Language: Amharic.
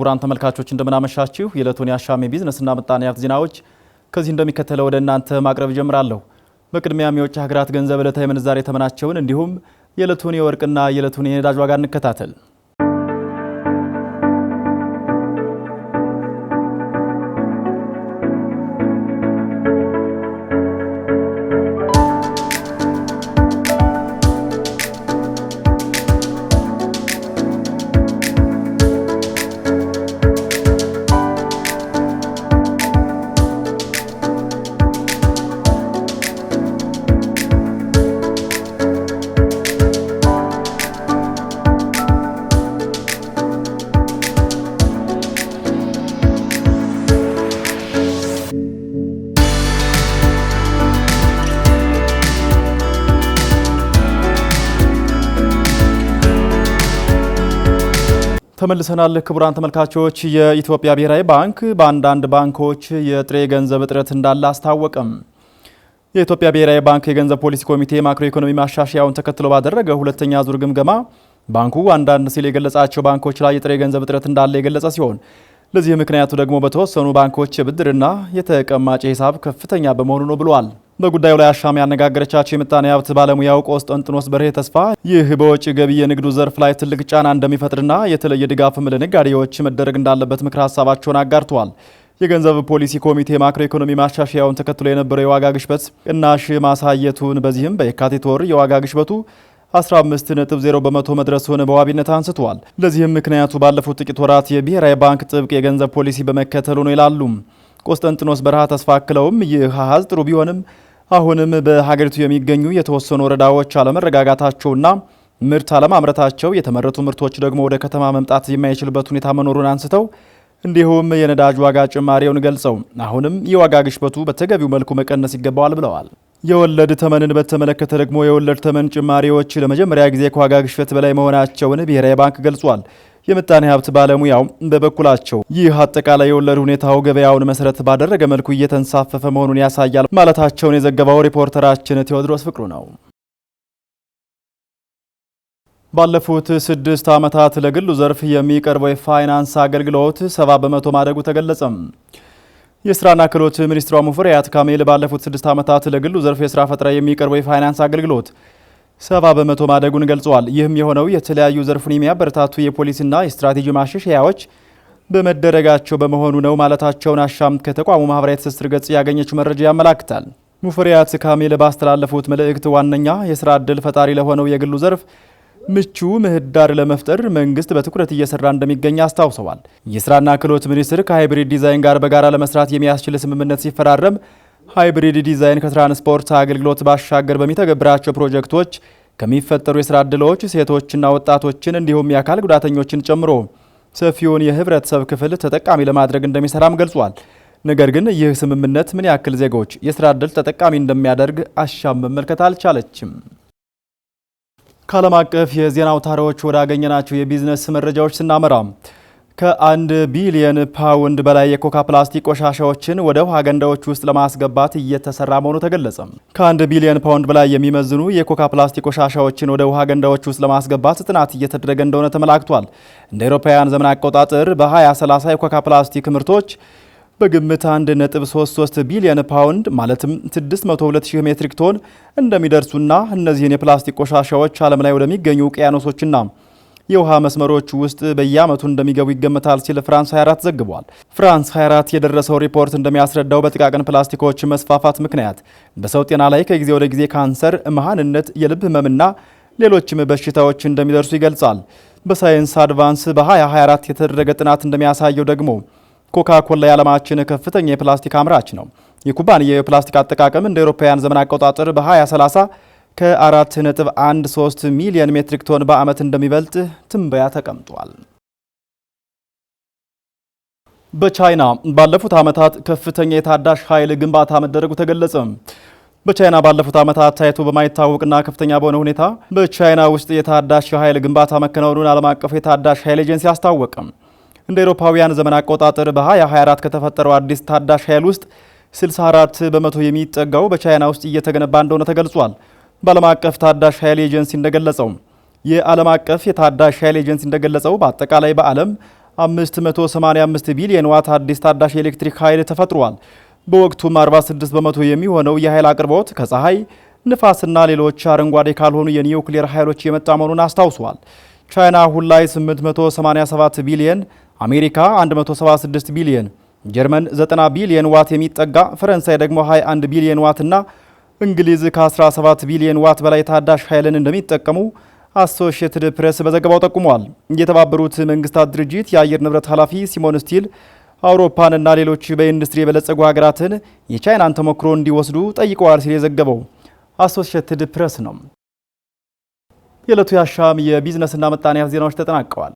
ክቡራን ተመልካቾች እንደምን አመሻችሁ። የዕለቱን የአሻም ቢዝነስና ምጣኔ ሀብት ዜናዎች ከዚህ እንደሚከተለው ወደ እናንተ ማቅረብ ጀምራለሁ። በቅድሚያም የውጭ ሀገራት ገንዘብ ዕለታዊ ምንዛሬ ተመናቸውን እንዲሁም የዕለቱን የወርቅና የዕለቱን የነዳጅ ዋጋ እንከታተል። ተመልሰናል። ክቡራን ተመልካቾች የኢትዮጵያ ብሔራዊ ባንክ በአንዳንድ ባንኮች የጥሬ ገንዘብ እጥረት እንዳለ አስታወቀም። የኢትዮጵያ ብሔራዊ ባንክ የገንዘብ ፖሊሲ ኮሚቴ ማክሮ ኢኮኖሚ ማሻሻያውን ተከትሎ ባደረገው ሁለተኛ ዙር ግምገማ ባንኩ አንዳንድ ሲል የገለጻቸው ባንኮች ላይ የጥሬ ገንዘብ እጥረት እንዳለ የገለጸ ሲሆን ለዚህ ምክንያቱ ደግሞ በተወሰኑ ባንኮች የብድርና የተቀማጭ ሂሳብ ከፍተኛ በመሆኑ ነው ብሏል። በጉዳዩ ላይ አሻም ያነጋገረቻቸው የምጣኔ ሀብት ባለሙያው ቆስጠንጥኖስ በርሄ ተስፋ ይህ በወጪ ገቢ የንግዱ ዘርፍ ላይ ትልቅ ጫና እንደሚፈጥርና የተለየ ድጋፍም ለነጋዴዎች መደረግ እንዳለበት ምክር ሀሳባቸውን አጋርተዋል። የገንዘብ ፖሊሲ ኮሚቴ ማክሮ ኢኮኖሚ ማሻሻያውን ተከትሎ የነበረው የዋጋ ግሽበት ቅናሽ ማሳየቱን በዚህም በየካቲት ወር የዋጋ ግሽበቱ 15.0 በመቶ መድረሱን በዋቢነት አንስተዋል። ለዚህም ምክንያቱ ባለፉት ጥቂት ወራት የብሔራዊ ባንክ ጥብቅ የገንዘብ ፖሊሲ በመከተሉ ነው ይላሉ። ቆስጠንጥኖስ በርሃ ተስፋ አክለውም ይህ አሃዝ ጥሩ ቢሆንም አሁንም በሀገሪቱ የሚገኙ የተወሰኑ ወረዳዎች አለመረጋጋታቸውና ምርት አለማምረታቸው የተመረቱ ምርቶች ደግሞ ወደ ከተማ መምጣት የማይችልበት ሁኔታ መኖሩን አንስተው እንዲሁም የነዳጅ ዋጋ ጭማሪውን ገልጸው አሁንም የዋጋ ግሽበቱ በተገቢው መልኩ መቀነስ ይገባዋል ብለዋል። የወለድ ተመንን በተመለከተ ደግሞ የወለድ ተመን ጭማሪዎች ለመጀመሪያ ጊዜ ከዋጋ ግሽበት በላይ መሆናቸውን ብሔራዊ ባንክ ገልጿል። የምጣኔ ሀብት ባለሙያው በበኩላቸው ይህ አጠቃላይ የወለድ ሁኔታው ገበያውን መሰረት ባደረገ መልኩ እየተንሳፈፈ መሆኑን ያሳያል ማለታቸውን የዘገበው ሪፖርተራችን ቴዎድሮስ ፍቅሩ ነው። ባለፉት 6 ዓመታት ለግሉ ዘርፍ የሚቀርበው የፋይናንስ አገልግሎት 70 በመቶ ማደጉ ተገለጸም። የስራና ክህሎት ሚኒስትሯ ሙፈሪያት ካሚል ባለፉት 6 ዓመታት ለግሉ ዘርፍ የስራ ፈጠራ የሚቀርበው የፋይናንስ አገልግሎት 70 በመቶ ማደጉን ገልጸዋል። ይህም የሆነው የተለያዩ ዘርፉን የሚያበረታቱ የፖሊሲና የስትራቴጂ ማሻሻያዎች በመደረጋቸው በመሆኑ ነው ማለታቸውን አሻም ከተቋሙ ማህበራዊ ትስስር ገጽ ያገኘችው መረጃ ያመላክታል። ሙፈሪያት ካሚል ባስተላለፉት መልእክት ዋነኛ የስራ ዕድል ፈጣሪ ለሆነው የግሉ ዘርፍ ምቹ ምህዳር ለመፍጠር መንግስት በትኩረት እየሰራ እንደሚገኝ አስታውሰዋል። የስራና ክህሎት ሚኒስቴር ከሃይብሪድ ዲዛይን ጋር በጋራ ለመስራት የሚያስችል ስምምነት ሲፈራረም ሃይብሪድ ዲዛይን ከትራንስፖርት አገልግሎት ባሻገር በሚተገብራቸው ፕሮጀክቶች ከሚፈጠሩ የስራ ዕድሎች ሴቶችና ወጣቶችን እንዲሁም የአካል ጉዳተኞችን ጨምሮ ሰፊውን የህብረተሰብ ክፍል ተጠቃሚ ለማድረግ እንደሚሰራም ገልጿል። ነገር ግን ይህ ስምምነት ምን ያክል ዜጎች የስራ ዕድል ተጠቃሚ እንደሚያደርግ አሻም መመልከት አልቻለችም። ከዓለም አቀፍ የዜና አውታሮች ወዳገኘናቸው የቢዝነስ መረጃዎች ስናመራ ከ1 ቢሊዮን ፓውንድ በላይ የኮካ ፕላስቲክ ቆሻሻዎችን ወደ ውሃ ገንዳዎች ውስጥ ለማስገባት እየተሰራ መሆኑ ተገለጸ። ከ1 ቢሊዮን ፓውንድ በላይ የሚመዝኑ የኮካ ፕላስቲክ ቆሻሻዎችን ወደ ውሃ ገንዳዎች ውስጥ ለማስገባት ጥናት እየተደረገ እንደሆነ ተመላክቷል። እንደ አውሮፓውያን ዘመን አቆጣጠር በ2030 የኮካ ፕላስቲክ ምርቶች በግምት 1.33 ቢሊዮን ፓውንድ ማለትም 602,000 ሜትሪክ ቶን እንደሚደርሱና እነዚህን የፕላስቲክ ቆሻሻዎች ዓለም ላይ ወደሚገኙ ውቅያኖሶችና የውሃ መስመሮች ውስጥ በየዓመቱ እንደሚገቡ ይገመታል ሲል ፍራንስ 24 ዘግቧል። ፍራንስ 24 የደረሰው ሪፖርት እንደሚያስረዳው በጥቃቅን ፕላስቲኮች መስፋፋት ምክንያት በሰው ጤና ላይ ከጊዜ ወደ ጊዜ ካንሰር፣ መሃንነት፣ የልብ ህመምና ሌሎችም በሽታዎች እንደሚደርሱ ይገልጻል። በሳይንስ አድቫንስ በ2024 የተደረገ ጥናት እንደሚያሳየው ደግሞ ኮካ ኮላ የዓለማችን ከፍተኛ የፕላስቲክ አምራች ነው። የኩባንያው የፕላስቲክ አጠቃቀም እንደ አውሮፓውያን ዘመን አቆጣጠር በ2030 ከ4.13 ሚሊዮን ሜትሪክ ቶን በዓመት እንደሚበልጥ ትንበያ ተቀምጧል። በቻይና ባለፉት ዓመታት ከፍተኛ የታዳሽ ኃይል ግንባታ መደረጉ ተገለጸ። በቻይና ባለፉት ዓመታት ታይቶ በማይታወቅና ከፍተኛ በሆነ ሁኔታ በቻይና ውስጥ የታዳሽ ኃይል ግንባታ መከናወኑን ዓለም አቀፉ የታዳሽ ኃይል ኤጀንሲ አስታወቀ። እንደ አውሮፓውያን ዘመን አቆጣጠር በ2024 ከተፈጠረው አዲስ ታዳሽ ኃይል ውስጥ 64 በመቶ የሚጠጋው በቻይና ውስጥ እየተገነባ እንደሆነ ተገልጿል። በዓለም አቀፍ ታዳሽ ኃይል ኤጀንሲ እንደገለጸው በአጠቃላይ በዓለም 585 ቢሊዮን ዋት አዲስ ታዳሽ የኤሌክትሪክ ኃይል ተፈጥሯል። በወቅቱም 46 በመቶ የሚሆነው የኃይል አቅርቦት ከፀሐይ፣ ንፋስና ሌሎች አረንጓዴ ካልሆኑ የኒውክሌር ኃይሎች የመጣ መሆኑን አስታውሷል። ቻይና አሁን ላይ 887 ቢሊዮን፣ አሜሪካ 176 ቢሊዮን፣ ጀርመን 90 ቢሊዮን ዋት የሚጠጋ፣ ፈረንሳይ ደግሞ 21 ቢሊዮን ዋትና እንግሊዝ ከ17 ቢሊዮን ዋት በላይ ታዳሽ ኃይልን እንደሚጠቀሙ አሶሺየትድ ፕሬስ በዘገባው ጠቁሟል። የተባበሩት መንግስታት ድርጅት የአየር ንብረት ኃላፊ ሲሞን ስቲል አውሮፓንና ሌሎች በኢንዱስትሪ የበለጸጉ ሀገራትን የቻይናን ተሞክሮ እንዲወስዱ ጠይቀዋል ሲል የዘገበው አሶሺየትድ ፕሬስ ነው። የዕለቱ የአሻም የቢዝነስና ምጣኔ ሀብት ዜናዎች ተጠናቀዋል።